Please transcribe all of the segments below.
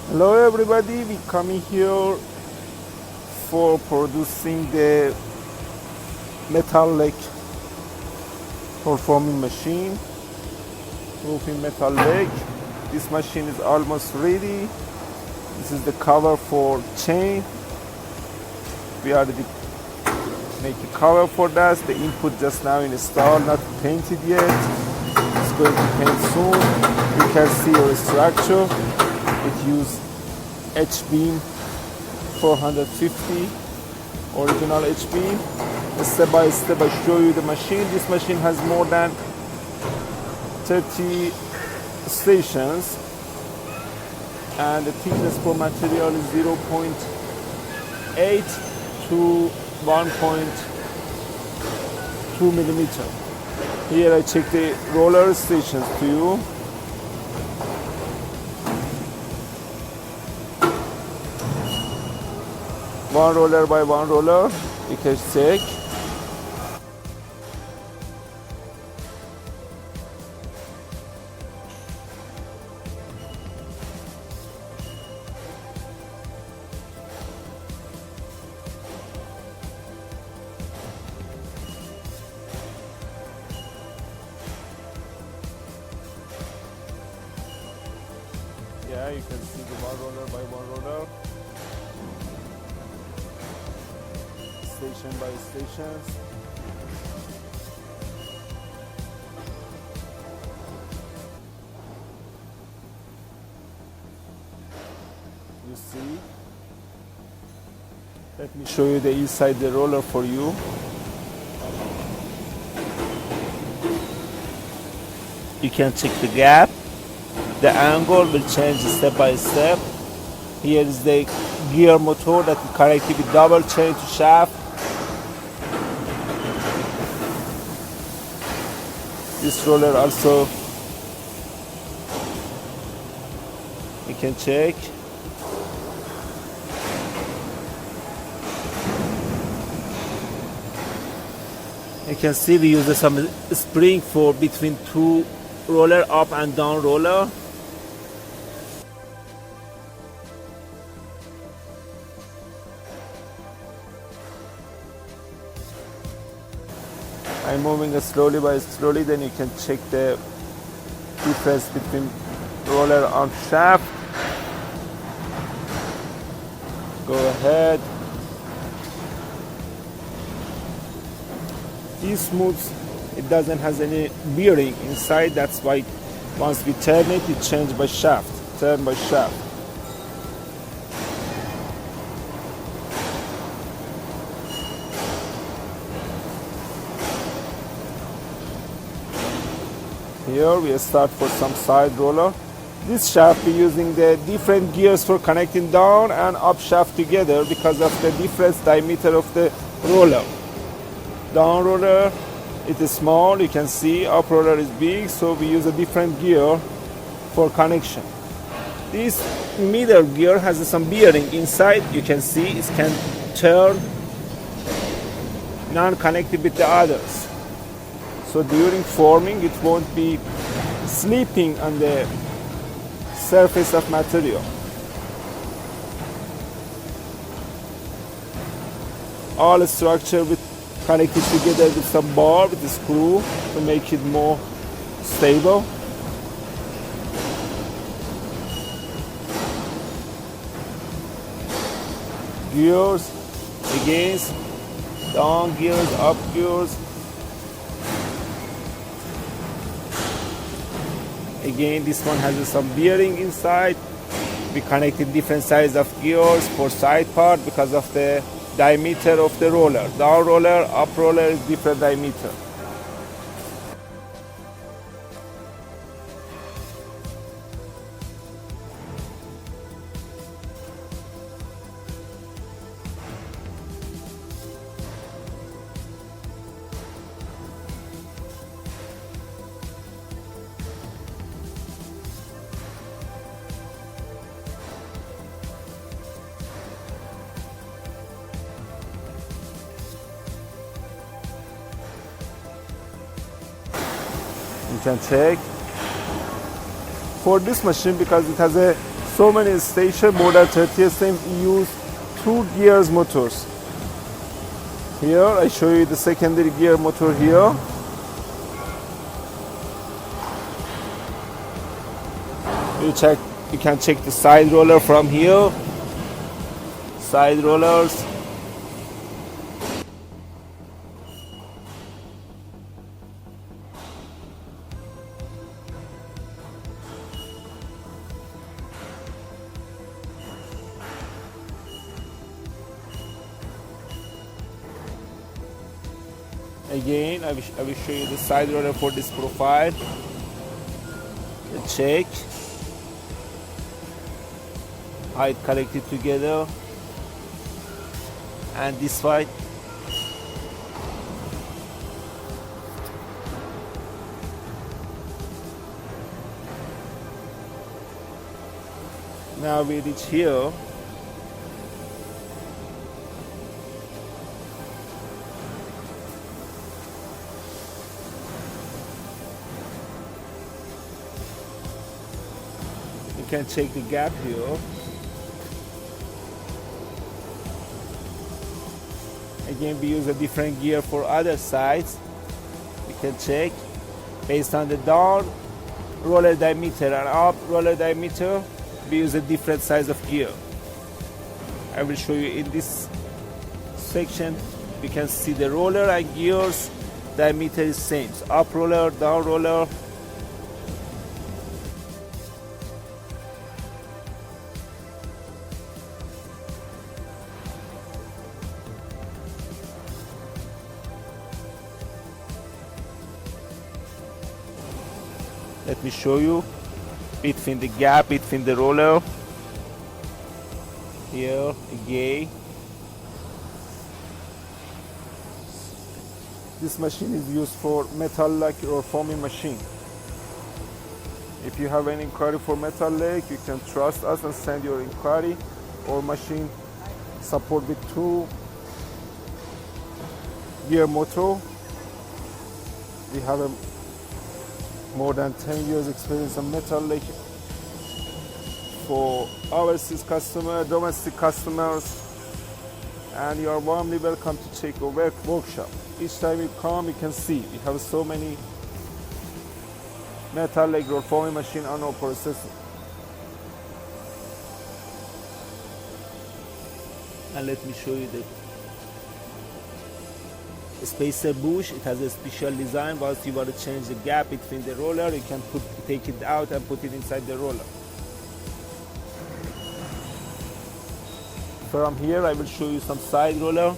Hello everybody, we coming here for producing the metal leg performing machine, roofing metal leg. This machine is almost ready. This is the cover for chain. We already make a cover for that. The input just now installed, not painted yet. It's going to paint soon. You can see our structure. It uses H-beam 450, original H-beam. Step by step I show you the machine. This machine has more than 30 stations, and the thickness for material is 0.8 to 1.2 millimeter. Here I check the roller stations to you. One roller by one roller, you can check. Yeah, you can see the one roller by one roller. Station by stations. You see? Let me show you the inside the roller for you. You can check the gap. The angle will change step by step. Here is the gear motor that is connected with double chain to shaft. This roller also you can check. You can see we use some spring for between two roller, up and down roller. I'm moving slowly by slowly, then you can check the difference between roller and shaft. Go ahead. It's smooth, it doesn't have any bearing inside, that's why once we turn it, it changes by shaft, turn by shaft. Here we start for some side roller. This shaft we using the different gears for connecting down and up shaft together because of the different diameter of the roller. Down roller it is small, you can see. Up roller is big, so we use a different gear for connection. This middle gear has some bearing inside, you can see it can turn non-connected with the others. So during forming, it won't be slipping on the surface of material. All structure with connected together with some bar, with a screw to make it more stable. Gears, again, down gears, up gears. Again, this one has some bearing inside. We connected different sizes of gears for side part because of the diameter of the roller. Down roller, up roller is different diameter. You can check. For this machine, because it has a so many stations, more than 30 stations use 2 gears motors. Here I show you the secondary gear motor here. You can check the side roller from here. Side rollers. Again, I will show you the side roller for this profile. Check how it connected together, and this side. Now we reach here. You can check the gap here. Again, we use a different gear for other sides. You can check based on the down roller diameter and up roller diameter. We use a different size of gear. I will show you in this section. You can see the roller and gears diameter is same. So up roller, down roller. Let me show you between the gap between the roller. Here again. This machine is used for metal lake or foaming machine. If you have any inquiry for metal lake, you can trust us and send your inquiry. Our machine support with 2 gear motor. We have a more than 10 years experience on metal lake for overseas customers, domestic customers, and you are warmly welcome to check our workshop. Each time you come, you can see we have so many metal lake or foaming machine on our processing. And let me show you the spacer bush. It has a special design. Once you want to change the gap between the roller, you can take it out and put it inside the roller. From here I will show you some side roller.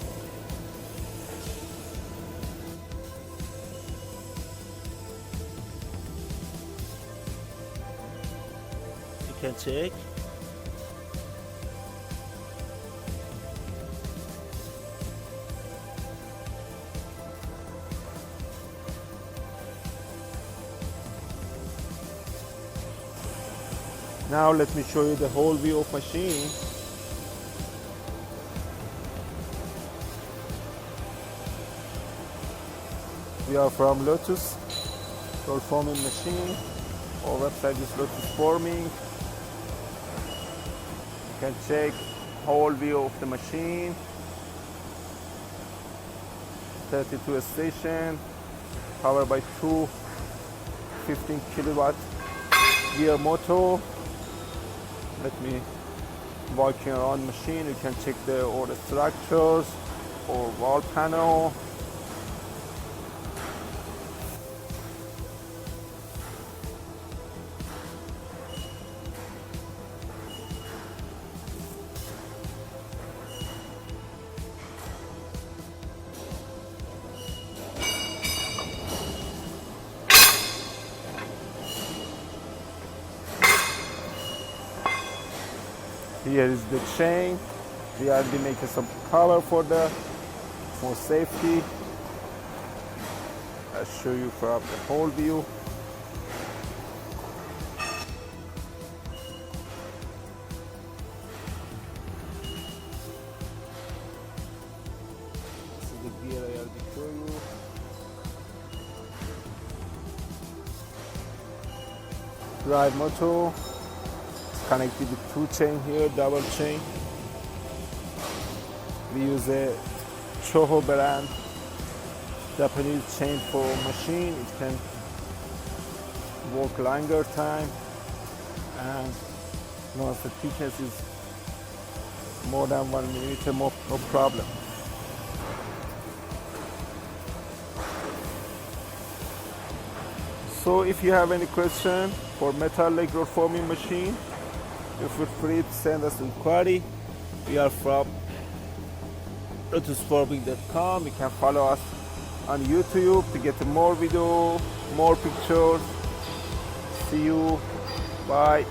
You can check. Now let me show you the whole view of machine. We are from Lotus Forming Machine. Our website is LOTOSFORMING. You can check whole view of the machine. 32 station, powered by 2 15 kilowatt gear motor. Let me walk you around the machine. You can check all the structures or wall panel. Here is the chain. We are making some cover for safety. I'll show you from the whole view. This is the gear I already showed you. Drive motor. connected with 2 chain here, double chain. We use a Choho brand Japanese chain for machine. It can work longer time, and once the thickness is more than 1 millimeter, no problem. So if you have any question for metal leg rod forming machine, you feel free to send us an inquiry. We are from LOTOSFORMING.com. You can follow us on YouTube to get more video, more pictures. See you. Bye.